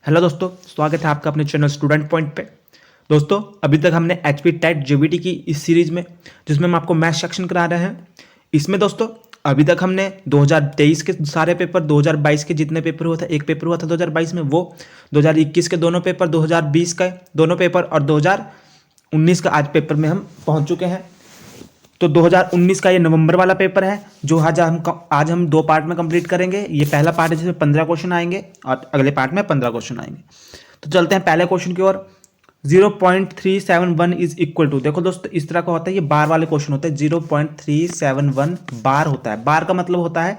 Hello दोस्तों, स्वागत है आपका अपने चैनल स्टूडेंट पॉइंट पे। दोस्तों, अभी तक हमने एचपी टेट जेबीटी की इस सीरीज में, जिसमें हम आपको मैथ सेक्शन करा रहे हैं, इसमें दोस्तों अभी तक हमने 2023 के सारे पेपर, 2022 के जितने पेपर हुए थे, एक पेपर हुआ था 2022 में वो, 2021 के दोनों पेपर, 2020 का दोनों पेपर और 2019 का आज पेपर में हम पहुंच चुके हैं। तो 2019 का ये नवंबर वाला पेपर है, जो आज हम दो पार्ट में कंप्लीट करेंगे। ये पहला पार्ट है जिसमें 15 क्वेश्चन आएंगे और अगले पार्ट में 15 क्वेश्चन आएंगे। तो चलते हैं पहले क्वेश्चन की ओर। 0.371 इज इक्वल टू, देखो दोस्तों इस तरह का होता है, ये बार वाले क्वेश्चन होते हैं। 0.371 बार होता है। बार का मतलब होता है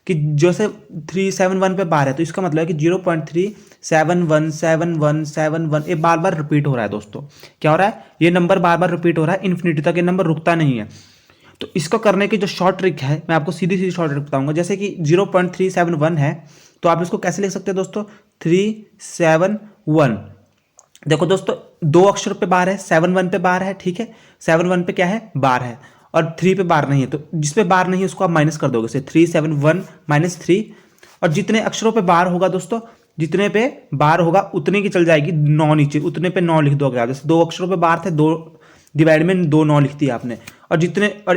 कि जैसे 371 पे बार है तो इसका मतलब है कि 0.3717171 ये बार बार रिपीट हो रहा है। दोस्तों क्या हो रहा है, ये नंबर बार बार रिपीट हो रहा है, इन्फिनिटी तक ये नंबर रुकता नहीं है। तो इसको करने की जो शॉर्ट ट्रिक है, मैं आपको सीधी सीधी शॉर्ट ट्रिक बताऊंगा। जैसे कि 0.371 है तो आप इसको कैसे लिख सकते हैं दोस्तों, 371। देखो दोस्तों, दो अक्षर पे बार है, 7 1 पे बार है, ठीक है। 7 1 पे क्या है, बार है, और 3 पे बार नहीं है। तो जिस पे बार नहीं है उसको आप माइनस कर दोगे, 371 माइनस 3। और जितने अक्षरों पे बार होगा दोस्तों, जितने पे बार होगा उतने की चल जाएगी 9 नीचे, उतने पे 9 लिख दोगे आप। जैसे दो अक्षरों पे बार थे, दो डिवाइड में 2 9 लिख दिया आपने, और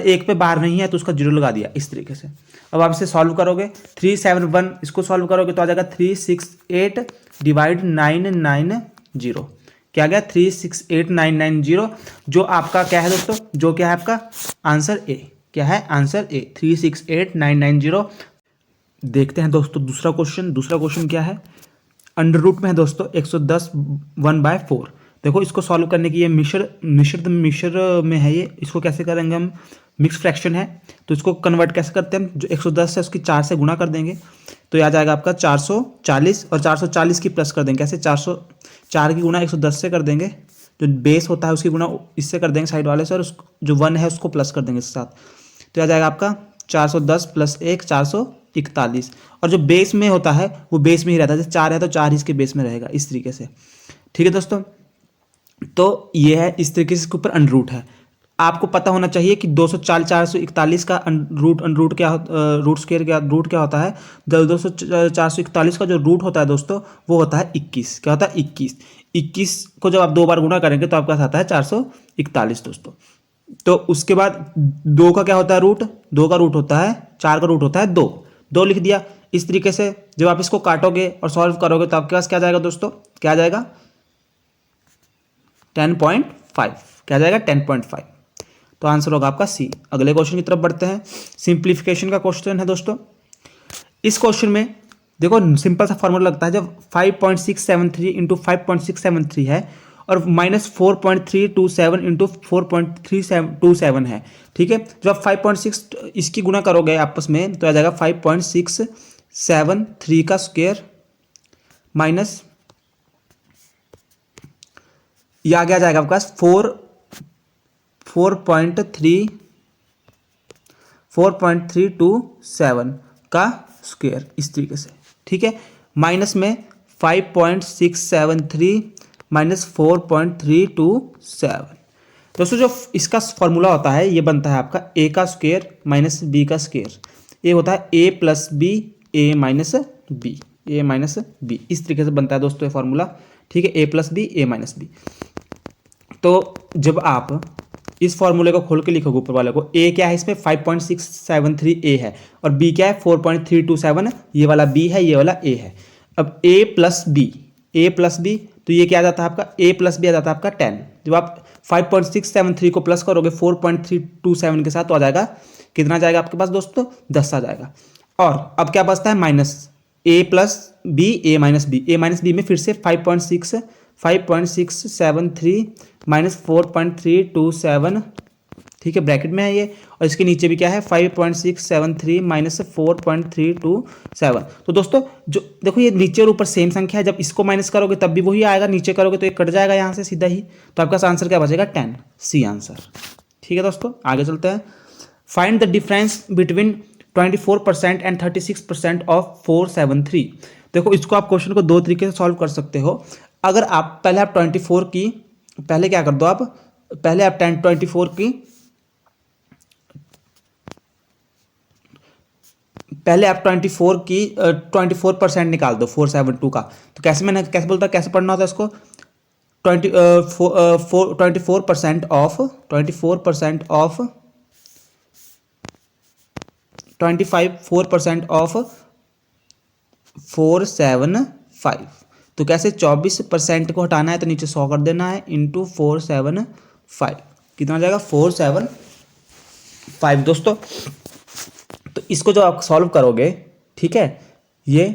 एक पे बार नहीं है तो उसका 0 लगा दिया, इस तरीके से। अब आप इसे सॉल्व करोगे, 371 इसको सॉल्व करोगे तो आ जाएगा 368 डिवाइड 990। क्या गया, 368990। जो आपका क्या है दोस्तों, जो क्या है आपका आंसर ए, क्या है आंसर ए, 368990। देखते हैं दोस्तों दूसरा क्वेश्चन। दूसरा क्वेश्चन क्या है, अंडर रूट में है दोस्तों 110 1/4। देखो इसको सॉल्व करने की, ये मिश्र में है, ये इसको कैसे करेंगे हम, मिक्स फ्रैक्शन है तो इसको कन्वर्ट कैसे करते हैं हम, जो 110 है उसकी 4 से गुणा कर देंगे तो ये आ जाएगा आपका 440, और 440 की प्लस कर देंगे। कैसे, 404 की गुणा 110 से कर देंगे, जो बेस होता है उसकी गुणा इससे कर देंगे साइड वाले से, और जो 1 है उसको प्लस कर देंगे इसके साथ। तो आ जाएगा आपका 410 प्लस 1 441। और जो बेस में होता है वो बेस में ही रहता है, जैसे 4 है तो 4 इसके बेस में रहेगा, इस तरीके से। ठीक है दोस्तों, तो ये है इस तरीके से, इसके ऊपर अंडर रूट है। आपको पता होना चाहिए कि 240 441 का रूट क्या, रूट स्क्वायर क्या, रूट क्या होता है। 441 का जो रूट होता है दोस्तों वो होता है 21। क्या होता है, 21। 21 को जब आप 2 बार गुणा करेंगे तो आपका आता है 441 दोस्तों। तो उसके बाद 2 का क्या होता है रूट, 2 का रूट होता है 4 का रूट होता है 2, 2 लिख दिया। इस तरीके से जब आप इसको काटोगे और सॉल्व करोगे तो आपके पास क्या जाएगा दोस्तों, क्या जाएगा 10.5। क्या जाएगा 10.5। तो आंसर होगा आपका सी। अगले क्वेश्चन की तरफ बढ़ते हैं। सिंप्लीफिकेशन का क्वेश्चन है दोस्तों। इस क्वेश्चन में देखो सिंपल सा फॉर्मूला लगता है, जब 5.673 इंटू 5.673 है और -4.327 इंटू 4.327 है, ठीक है। जब आप 5.6 इसकी गुणा करोगे आपस में तो आ जाएगा 5.673 का स्क्वायर माइनस, ये आगे आ जाएगा आपके पास 4.327 का स्क्वायर, इस तरीके से, ठीक है। माइनस में 5.673 माइनस 4.327। दोस्तों जो इसका फॉर्मूला होता है ये बनता है आपका ए का स्क्वायर माइनस बी का स्क्वायर। ये होता है ए प्लस बी, ए माइनस बी, ए माइनस बी, इस तरीके से बनता है दोस्तों ये फॉर्मूला, ठीक है। ए प्लस बी, ए माइनस बी। तो जब आप इस फॉर्मूले को खोल के लिखोगे ऊपर वाले को, ए क्या है इसमें 5.673 ए है, और बी क्या है 4.327, ये वाला बी है, ये वाला ए है। अब ए प्लस बी, ए प्लस बी, तो ये क्या आ जाता है आपका, ए प्लस बी आ जाता है आपका 10। जब आप 5.673 को प्लस करोगे 4.327 के साथ तो आ जाएगा, कितना जाएगा आपके पास दोस्तों, 10 आ जाएगा। और अब क्या बचता है, माइनस ए प्लस बी, ए माइनस बी, ए माइनस बी में फिर से 5.673 माइनस 4.327, ठीक है, ब्रैकेट में है ये, और इसके नीचे भी क्या है 5.673 माइनस 4.327। तो दोस्तों जो देखो ये नीचे और ऊपर सेम संख्या है, जब इसको माइनस करोगे तब भी वही आएगा, नीचे करोगे तो ये कट जाएगा यहाँ से सीधा ही। तो आपका आंसर क्या बचेगा, 10, सी आंसर। ठीक है दोस्तों, आगे चलते हैं। Find the difference between 24% and 36% of 473। देखो इसको आप क्वेश्चन को दो तरीके से सॉल्व कर सकते हो। अगर आप पहले आप 24 की, पहले क्या कर दो आप, पहले आप 24 की पहले आप 24% निकाल दो 472 का। तो कैसे मैंने कैसे बोलता कैसे पढ़ना होता है इसको 24% ऑफ 4% ऑफ 475। तो कैसे 24% को हटाना है तो नीचे 100 कर देना है इंटू 475 कितना हो जाएगा 475 दोस्तों। तो इसको जो आप सॉल्व करोगे ठीक है ये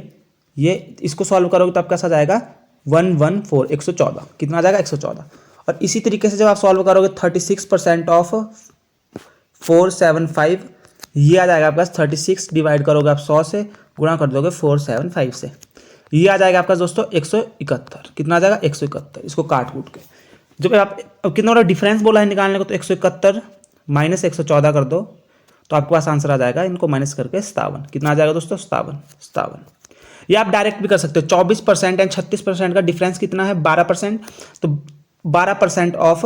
इसको सॉल्व करोगे तो आपका कैसा जाएगा 114 114 कितना आ जाएगा 114। और इसी तरीके से जब आप सॉल्व करोगे 36% ऑफ 475 ये आ जाएगा आपका 36 डिवाइड करोगे आप 100 से गुणा कर दोगे 475 से ये आ जाएगा आपका दोस्तों 171 कितना आ जाएगा 171। इसको काट कूट के जब आप कितना बड़ा डिफरेंस बोला है निकालने को तो 171 माइनस 114 कर दो तो आपके पास आंसर आ जाएगा इनको माइनस करके 57 कितना आ जाएगा दोस्तों 57। ये आप डायरेक्ट भी कर सकते हो 24% एंड 36% का डिफरेंस कितना है 12%। तो 12% ऑफ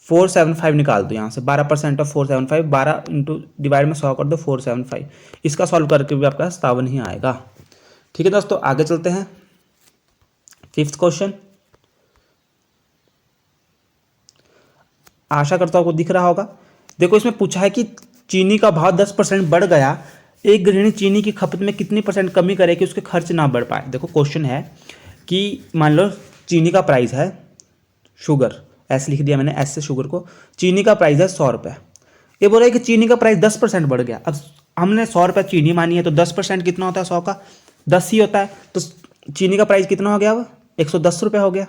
475 निकाल दो यहाँ से 12% ऑफ 475 12 इंटू डिवाइड में 100 कर दो 475 इसका सॉल्व करके भी आपका 57 ही आएगा। ठीक है दोस्तों आगे चलते हैं 5th क्वेश्चन। आशा करता हूँ आपको दिख रहा होगा। देखो इसमें पूछा है कि चीनी का भाव 10% बढ़ गया, एक गृहिणी चीनी की खपत में कितनी % कमी करे कि उसके खर्च ना बढ़ पाए। देखो क्वेश्चन है कि मान लो चीनी का प्राइस है शुगर ऐसे लिख दिया मैंने एस से शुगर को चीनी का प्राइस है 100 रुपये। ये बोल रहा है कि चीनी का प्राइस 10% बढ़ गया। अब हमने 100 रुपये चीनी मानी है तो 10% कितना होता है 100 का 10 ही होता है। तो चीनी का प्राइस कितना हो गया वो 110 रुपये हो गया।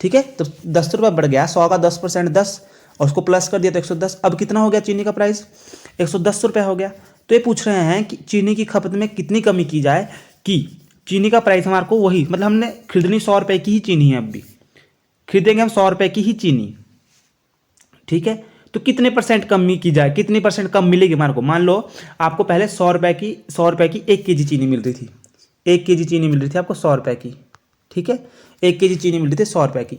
ठीक है तो 10 रुपये बढ़ गया 100 का 10% 10 और उसको प्लस कर दिया तो 110। अब कितना हो गया चीनी का प्राइस 110 रुपये हो गया। तो ये पूछ रहे हैं कि चीनी की खपत में कितनी कमी की जाए कि चीनी का प्राइस हमारे को वही मतलब हमने खरीदनी 100 रुपये की ही चीनी है अब भी खरीदेंगे हम 100 रुपये की ही चीनी। ठीक है तो कितने % कमी की जाए कितनी % कम मिलेगी हमारे को। मान लो आपको पहले 100 रुपये की 1 kg चीनी मिल रही थी 1 kg चीनी मिल रही थी आपको 100 रुपये की। ठीक है 1 kg चीनी मिल रही थी 100 रुपये की।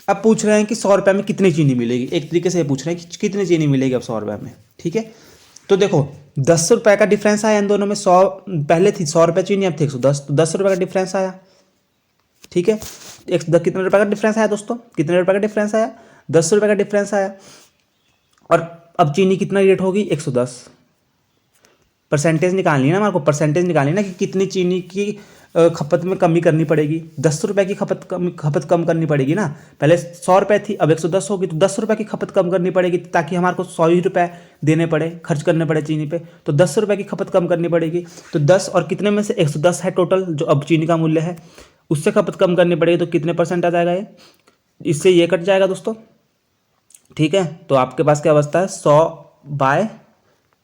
अब पूछ रहे हैं कि 100 रुपये में कितनी चीनी मिलेगी। एक तरीके से पूछ रहे हैं कि कितनी चीनी मिलेगी अब 100 रुपये में। ठीक है तो देखो 10 रुपये का डिफरेंस आया इन दोनों में 100 पहले थी 100 रुपये चीनी अब थी 110 तो 10 रुपये का डिफरेंस आया। ठीक है कितने रुपये का डिफरेंस आया दोस्तों कितने रुपये का डिफरेंस आया 10 रुपये का डिफरेंस आया। और अब चीनी कितना रेट होगी 110 परसेंटेज निकालनी है ना हमारे को परसेंटेज निकालनी है ना कि कितनी चीनी की खपत में कमी करनी पड़ेगी 10 रुपये की खपत कम करनी पड़ेगी ना। पहले 100 रुपये थी अब 110 होगी तो 10 रुपये की खपत कम करनी पड़ेगी ताकि हमारे को 100 ही रुपये देने पड़े खर्च करने पड़े चीनी पे। तो 10 रुपये की खपत कम करनी पड़ेगी तो 10 और कितने में से 110 है टोटल जो अब चीनी का मूल्य है उससे खपत कम करनी पड़ेगी तो कितने % आ जाएगा ये इससे ये कट जाएगा दोस्तों। ठीक है तो आपके पास क्या बचता है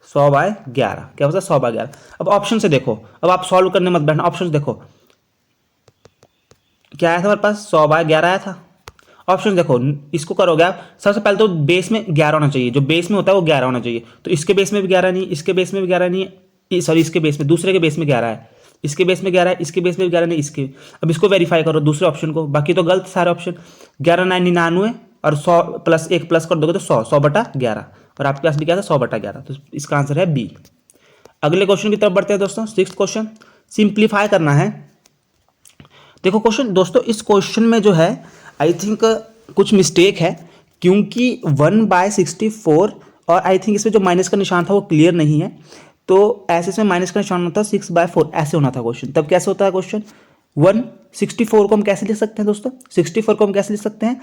100/11 क्या बचता है 100/11। अब ऑप्शन से देखो अब आप सॉल्व करने मत बैठना ऑप्शन देखो क्या आया था हमारे पास 100/11 आया था। ऑप्शन देखो इसको करोगे आप सबसे पहले तो बेस में 11 होना चाहिए जो बेस में होता है वो 11 होना चाहिए। तो इसके बेस में भी 11 नहीं इसके बेस में भी 11 नहीं है सॉरी इसके बेस में दूसरे के बेस में 11 है इसके बेस में 11 है इसके बेस में भी 11 नहीं इसके। अब इसको वेरीफाई करो दूसरे ऑप्शन को बाकी तो गलत सारे ऑप्शन 11 9 99 और 100 प्लस 1 प्लस कर दोगे तो 100/11 और आपके पास भी क्या था 100/11 तो इसका आंसर है बी। अगले क्वेश्चन की तरफ बढ़ते हैं दोस्तों 6th क्वेश्चन सिंप्लीफाई करना है। देखो क्वेश्चन दोस्तों इस क्वेश्चन में जो है आई थिंक कुछ मिस्टेक है क्योंकि 1/64 और आई थिंक इसमें जो माइनस का निशान था वो क्लियर नहीं है तो ऐसे इसमें माइनस का निशान होता है 6/4 ऐसे होना था क्वेश्चन। तब कैसे होता है क्वेश्चन 164 को हम कैसे लिख सकते हैं दोस्तों 64 को हम कैसे लिख सकते हैं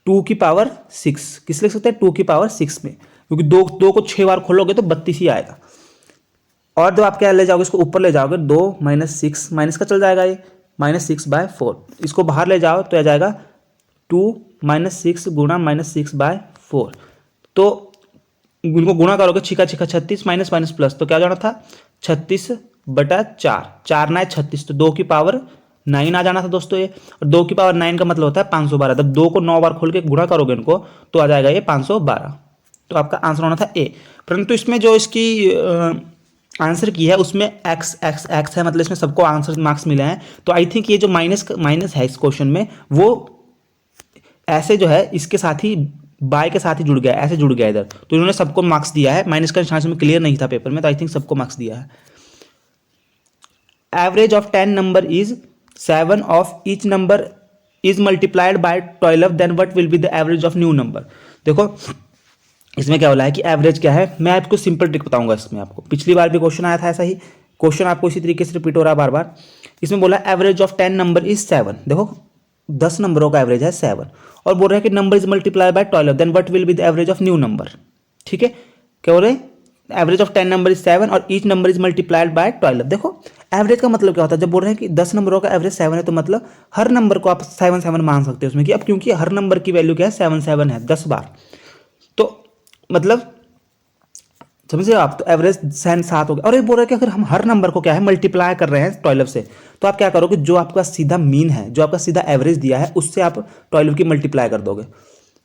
2 की पावर 6 किस लिख सकते हैं 2 की पावर 6 में क्योंकि दो को 6 बार खोलोगे तो 32 ही आएगा। और जब आप क्या ले जाओगे इसको ऊपर ले जाओगे 2 - 6 माइनस का चल जाएगा ये -6/4 इसको बाहर ले जाओ तो आ जाएगा 2 - 6 गुणा -6/4 तो इनको गुणा करोगे छिका 36 माइनस माइनस प्लस तो क्या जाना था 36/4 4 9 36 तो 2 की पावर 9 आ जाना था दोस्तों ये। और 2 की पावर 9 का मतलब होता है 512 जब 2 को 9 बार खोल के गुणा करोगे इनको तो आ जाएगा ये 512 तो आपका आंसर होना था ए। परंतु इसमें जो इसकी आंसर की है उसमें एक्स है मतलब इसमें सबको आंसर मार्क्स मिले हैं तो आई थिंक ये जो माइनस है इस क्वेश्चन में वो ऐसे जो है इसके साथ ही बाय के साथ ही जुड़ गया, ऐसे जुड़ गया इधर, तो इन्होंने सबको मार्क्स दिया है। माइनस का निशान में क्लियर नहीं था पेपर में, तो आई थिंक सबको मार्क्स दिया है। Average of 10 number is 7 of each number is multiplied by 12, then what will be the average of new number. देखो इसमें क्या बोला है कि एवरेज क्या है, मैं आपको सिंपल ट्रिक बताऊंगा इसमें। आपको पिछली बार भी क्वेश्चन आया था ऐसा ही क्वेश्चन, आपको इसी तरीके से रिपीट हो रहा है बार बार। इसमें बोला एवरेज ऑफ 10 नंबर इज 7। देखो 10 नंबरों का एवरेज है 7, और बोल रहे हैं कि number is multiply by 12, then what will be the average of new number. ठीक है, क्या बोल रहे हैं, एवरेज ऑफ 10 नंबर इज 7 और each number is multiplied by 12। देखो एवरेज का मतलब क्या होता है, जब बोल रहे हैं कि 10 नंबरों का एवरेज 7 है, तो मतलब हर नंबर को आप 7 7 मान सकते हो उसमें, कि अब क्योंकि हर नंबर की वैल्यू क्या है 7 7 है 10 बार, तो मतलब समझ रहे हो आप। तो एवरेज 7 हो गया। और ये बोल रहा है कि अगर हम हर नंबर को क्या है मल्टीप्लाई कर रहे हैं 12 से, तो आप क्या करोगे, जो आपका सीधा मीन है, जो आपका सीधा एवरेज दिया है, उससे आप 12 की मल्टीप्लाई कर दोगे।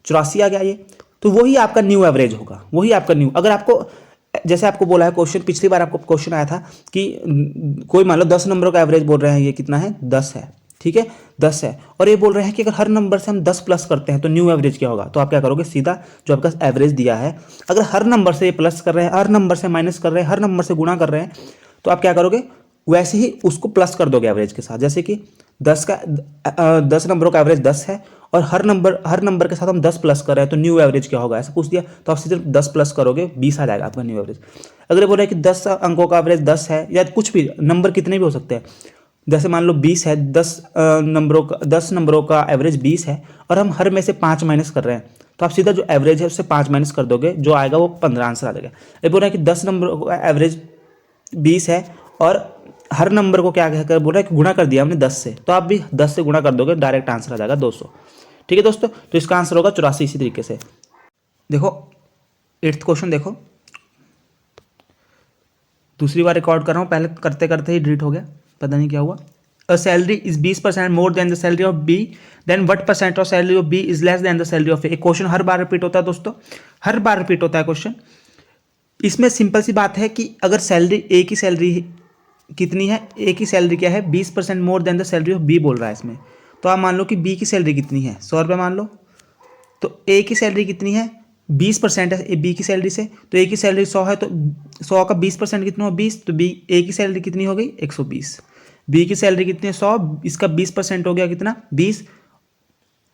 84 आ गया ये, तो वही आपका न्यू एवरेज होगा, वही आपका न्यू। अगर आपको जैसे आपको बोला है क्वेश्चन, पिछली बार आपको क्वेश्चन आया था कि कोई मान लो 10 नंबरों का एवरेज बोल रहे हैं, ये कितना है 10 है, ठीक है 10 है, और ये बोल रहे हैं कि अगर हर नंबर से हम 10 प्लस करते हैं तो न्यू एवरेज क्या होगा। तो आप क्या करोगे, सीधा जो आपका एवरेज दिया है, अगर हर नंबर से प्लस कर रहे हैं, हर नंबर से माइनस कर रहे हैं, हर नंबर से गुणा कर रहे हैं, तो आप क्या करोगे, वैसे ही उसको प्लस कर दोगे एवरेज के साथ। जैसे कि 10 नंबरों का एवरेज 10 है, और हर नंबर के साथ हम 10 प्लस कर रहे हैं, तो न्यू एवरेज क्या होगा, ऐसा पूछ दिया, तो आप सीधे 10 प्लस करोगे 20 आ जाएगा आपका न्यू एवरेज। अगर बोल रहे हैं कि 10 अंकों का एवरेज 10 है, या कुछ भी नंबर कितने भी हो सकते हैं, जैसे मान लो 20 है, 10 नंबरों का एवरेज 20 है, और हम हर में से 5 माइनस कर रहे हैं, तो आप सीधा जो एवरेज है उससे 5 माइनस कर दोगे, जो आएगा वो 15 आंसर आ जाएगा। ये बोल रहा है कि 10 नंबरों का एवरेज 20 है, और हर नंबर को क्या कहकर बोल रहा है कि गुणा कर दिया हमने 10 से, तो आप भी 10 से गुणा कर दोगे, डायरेक्ट आंसर आ जाएगा 200। ठीक है दोस्तों, तो इसका आंसर होगा 84। इसी तरीके से देखो 8th क्वेश्चन देखो, दूसरी बार रिकॉर्ड कर रहा हूँ, पहले करते करते ही डिलीट हो गया, पता नहीं क्या हुआ। A salary is 20% more than the salary of B, then what percent of salary of B is less than the salary of A. Question हर बार रिपीट होता है दोस्तों, हर बार रिपीट होता है क्वेश्चन। इसमें सिंपल सी बात है कि अगर सैलरी ए की सैलरी कितनी है, ए की सैलरी क्या है 20% more than the salary of B बोल रहा है इसमें, तो आप मान लो कि बी की सैलरी कितनी है 100 रुपये मान लो, तो ए की सैलरी कितनी है 20% है बी की सैलरी से, तो ए की सैलरी 100 है, तो 100 का 20% कितना हो 20, तो बी ए की सैलरी कितनी हो गई 120। बी की सैलरी कितनी है 100, इसका 20% हो गया कितना 20,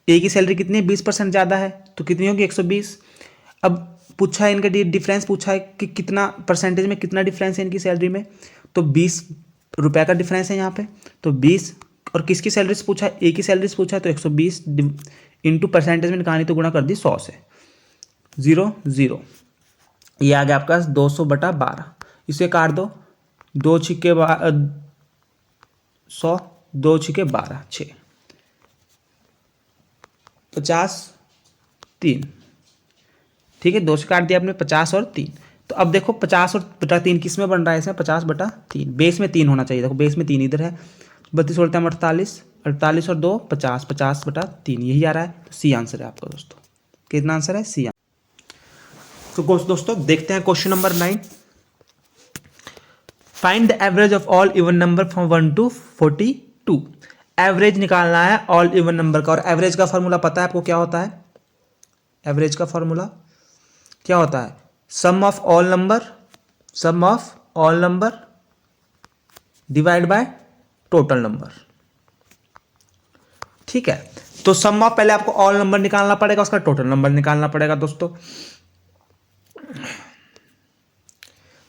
ए की सैलरी कितनी है 20% ज़्यादा है, तो कितनी होगी 120। अब पूछा है इनका डिफरेंस, पूछा है कि कितना परसेंटेज में कितना डिफरेंस है इनकी सैलरी में, तो 20 रुपये का डिफरेंस है यहाँ पे, तो 20, और किसकी सैलरी से पूछा है, ए की सैलरी से पूछा है, तो 120 इंटू परसेंटेज में निकाली तो गुणा कर दी 100 से, 0 0, ये आ गया आपका 200/12। इसे काट दो, 2 छिक्के 100, 2 छिक्के 12, 6, 50 3, ठीक है 2 से काट दिया आपने 50 और 3। तो अब देखो 50 और बटा 3 किस में बन रहा है, इसमें 50/3, बेस में 3 होना चाहिए, देखो बेस में 3 इधर है, 32 और 48, 48 और 2 50, 50/3 यही आ रहा है, तो सी आंसर है आपका दोस्तों। कितना आंसर है, सी। तो दोस्तों देखते हैं question number 9। Find the average of all even number from 1 to 42। Average निकालना है ऑल इवन नंबर का, और एवरेज का फॉर्मूला पता है आपको क्या होता है, एवरेज का फॉर्मूला क्या होता है, sum of all number divide by total number. ठीक है, तो सम ऑफ पहले आपको ऑल नंबर निकालना पड़ेगा, उसका टोटल नंबर निकालना पड़ेगा दोस्तों।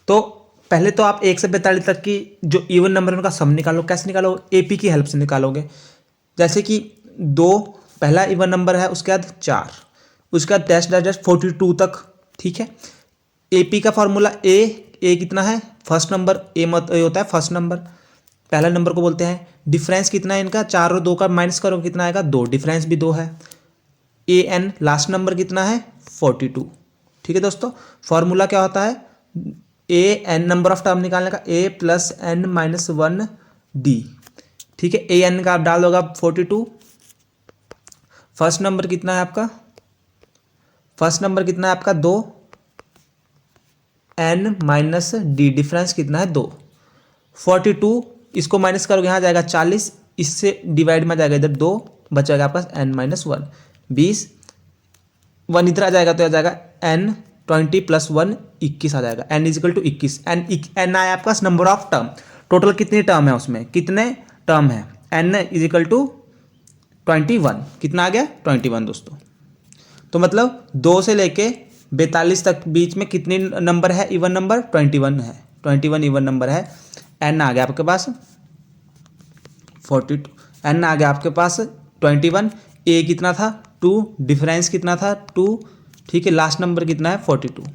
तो पहले तो आप 1 से 42 तक की जो इवन नंबर है उनका सम निकालो। कैसे निकालो, एपी की हेल्प से निकालोगे। जैसे कि 2 पहला इवन नंबर है, उसके बाद 4, उसके बाद डैश डैश डैश 42 तक। ठीक है, एपी का फॉर्मूला ए कितना है, फर्स्ट नंबर, ए होता है फर्स्ट नंबर, पहला नंबर को बोलते हैं। डिफरेंस कितना है इनका, 4 और 2 का माइनस करो कितना आएगा 2, डिफरेंस भी 2 है। ए एन लास्ट नंबर कितना है 42। ठीक है दोस्तों, फॉर्मूला क्या होता है, A N number of term निकालने का, ए प्लस एन माइनस 1 डी। ठीक है, ए एन का आप डाल दोगे 42, फर्स्ट नंबर कितना है आपका, फर्स्ट नंबर कितना है आपका 2, एन माइनस डी, डिफरेंस कितना है 2, 42, इसको माइनस करोगे यहाँ जाएगा 40, इससे डिवाइड में जाएगा इधर 2, बचेगा आपका एन माइनस 1, 20, 1 इधर आ जाएगा तो आ जाएगा n 20 + 1 21 आ जाएगा। n = 21। n आया आपका नंबर ऑफ टर्म। टोटल कितनी टर्म है उसमें, कितने टर्म है, n = 21। कितना आ गया 21 दोस्तों। तो मतलब 2 से लेके 42 तक बीच में कितने नंबर है, इवन नंबर 21 है। 21 इवन नंबर है। n आ गया आपके पास 42, n आ गया आपके पास 21, a कितना था 2, डिफरेंस कितना था 2, ठीक है, लास्ट नंबर कितना है 42।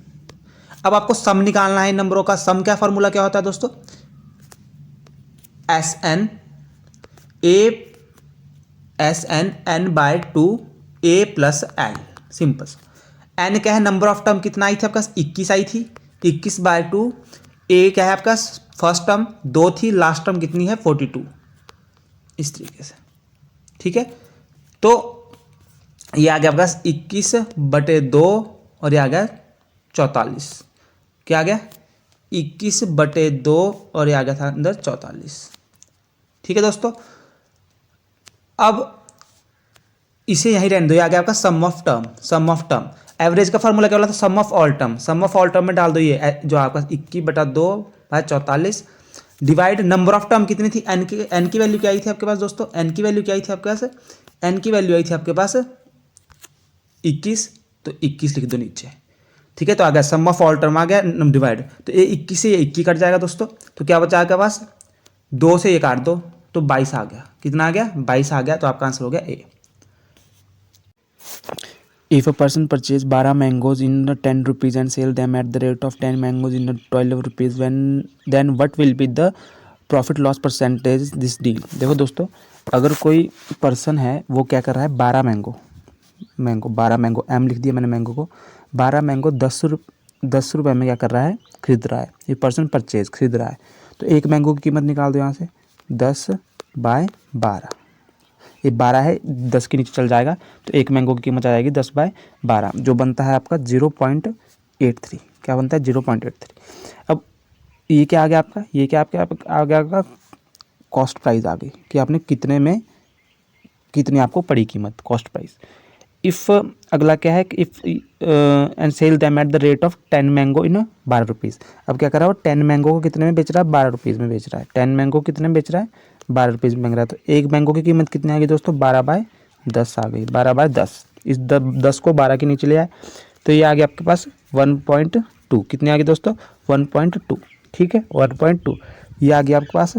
अब आपको सम निकालना है इन नंबरों का। सम क्या फॉर्मूला क्या होता है दोस्तों, SN n/2 a + n। Simple. n क्या है, नंबर ऑफ टर्म कितना आई थी आपका 21 आई थी, 21/2। a क्या है आपका फर्स्ट टर्म 2 थी, लास्ट टर्म कितनी है 42। इस तरीके से, ठीक है। तो ये आ गया आपका 21/2 और ये आ गया 44। क्या आ गया 21/2 और ये आ गया था अंदर 44। ठीक है दोस्तों। अब इसे यहीं रहने दो। ये आ गया आपका sum of term. Sum of term average का फॉर्मूला क्या बोला था, sum of all term. Sum of all term में डाल दो ये जो आपका 21/2/44 डिवाइड नंबर ऑफ टर्म कितनी थी, n की वैल्यू क्या आई थी आपके पास दोस्तों, n की वैल्यू क्या आई थी आपके पास, n की वैल्यू आई थी आपके पास 21, तो 21 लिख दो नीचे। ठीक है, तो आ गया सम ऑफ ऑल टर्म आ गया डिवाइड, तो ये 21 से ये 21 कट जाएगा दोस्तों। तो क्या बचा आपके पास, 2 से ये काट दो तो 22 आ गया। कितना आ गया 22 आ गया। तो आपका आंसर हो गया ए। If a person purchase 12 mangoes in 10 rupees and sell them at the rate of 10 mangoes in 12 rupees, then what will be the profit loss percentage this deal। देखो दोस्तों, अगर कोई पर्सन है वो क्या कर रहा है, 12 मैंगो 12 मैंगो एम लिख दिया मैंने मैंगो को, 12 मैंगो 10 रुपये में क्या कर रहा है, खरीद रहा है। ये पर्सन परचेज खरीद रहा है। तो एक मैंगो की कीमत निकाल दो यहाँ से, 10/12। ये 12 है, 10 के नीचे चल जाएगा तो एक मैंगो की कीमत आ जाएगी 10/12, जो बनता है आपका 0.83। क्या बनता है 0.83। अब ये क्या आ गया आपका, ये क्या आपका आ गया आपका कॉस्ट प्राइस आ गई कि आपने कितने में कितनी आपको पड़ी कीमत, कॉस्ट प्राइस। इफ़ अगला क्या है कि if and sell them at the rate of 10 mango in 12 rupees. अब क्या कर रहा है वो 10 मैंगो को कितने में बेच रहा है, 12 रुपीज़ में बेच रहा है। 10 मैंगो कितने में बेच रहा है, 12 रुपीज़ में बेच रहा है। तो एक मैंगो की कीमत कितनी आ गई दोस्तों, 12/10 आ गई। 12/10, इस 10 को 12 के नीचे ले आए तो ये आ गया आपके पास 1.2। कितने आ गए दोस्तों 1.2। ठीक है 1.2। ये आ गया आपके पास।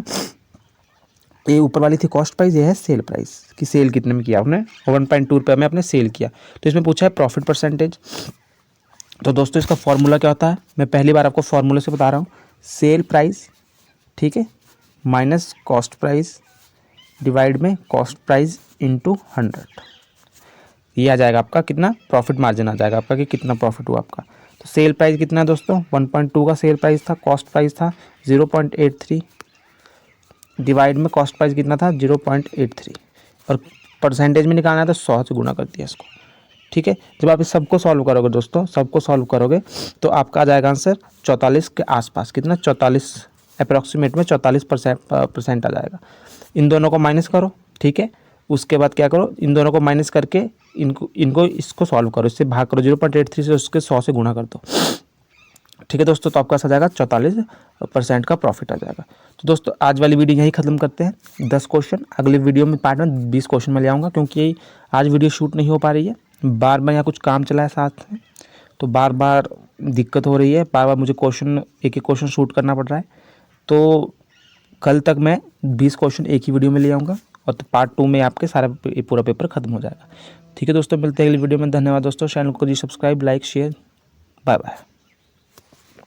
ये ऊपर वाली थी कॉस्ट प्राइस, ये है सेल प्राइस कि सेल कितने में किया आपने, 1.2 रुपये में आपने सेल किया। तो इसमें पूछा है प्रॉफिट परसेंटेज। तो दोस्तों इसका फॉर्मूला क्या होता है, मैं पहली बार आपको फॉर्मूले से बता रहा हूँ। सेल प्राइस, ठीक है, माइनस कॉस्ट प्राइस डिवाइड में कॉस्ट प्राइस इंटू 100। ये आ जाएगा आपका कितना प्रॉफिट मार्जिन आ जाएगा आपका कि कितना प्रॉफिट हुआ आपका। तो सेल प्राइस कितना है दोस्तों, 1.2 का सेल प्राइस था, कॉस्ट प्राइस था 0.83 डिवाइड में कॉस्ट प्राइस कितना था 0.83, और परसेंटेज में निकालना है तो 100 से गुना कर दिया इसको। ठीक है, जब आप इस सबको सॉल्व करोगे दोस्तों, सबको सॉल्व करोगे तो आपका आ जाएगा आंसर 44 के आसपास। कितना 44 अप्रॉक्सीमेट में 44% आ जाएगा। इन दोनों को माइनस करो, ठीक है, उसके बाद क्या करो, इन दोनों को माइनस करके इनको इसको सॉल्व करो, इससे भाग करो, 0.83 से उसके 100 से गुणा कर दो। ठीक है दोस्तों, तो आपका आ जाएगा 44% का प्रॉफिट आ जाएगा। तो दोस्तों आज वाली वीडियो यही ख़त्म करते हैं। 10 क्वेश्चन अगले वीडियो में पार्ट में 20 क्वेश्चन में ले आऊँगा, क्योंकि आज वीडियो शूट नहीं हो पा रही है, बार बार यहाँ कुछ काम चला है साथ में, तो बार बार दिक्कत हो रही है, बार बार मुझे एक एक क्वेश्चन शूट करना पड़ रहा है। तो कल तक मैं 20 क्वेश्चन एक ही वीडियो में ले आऊँगा, और तो पार्ट 2 में आपके सारा पूरा पेपर खत्म हो जाएगा। ठीक है दोस्तों, मिलते हैं अगली वीडियो में। धन्यवाद दोस्तों, चैनल को जी subscribe, like, share, bye bye.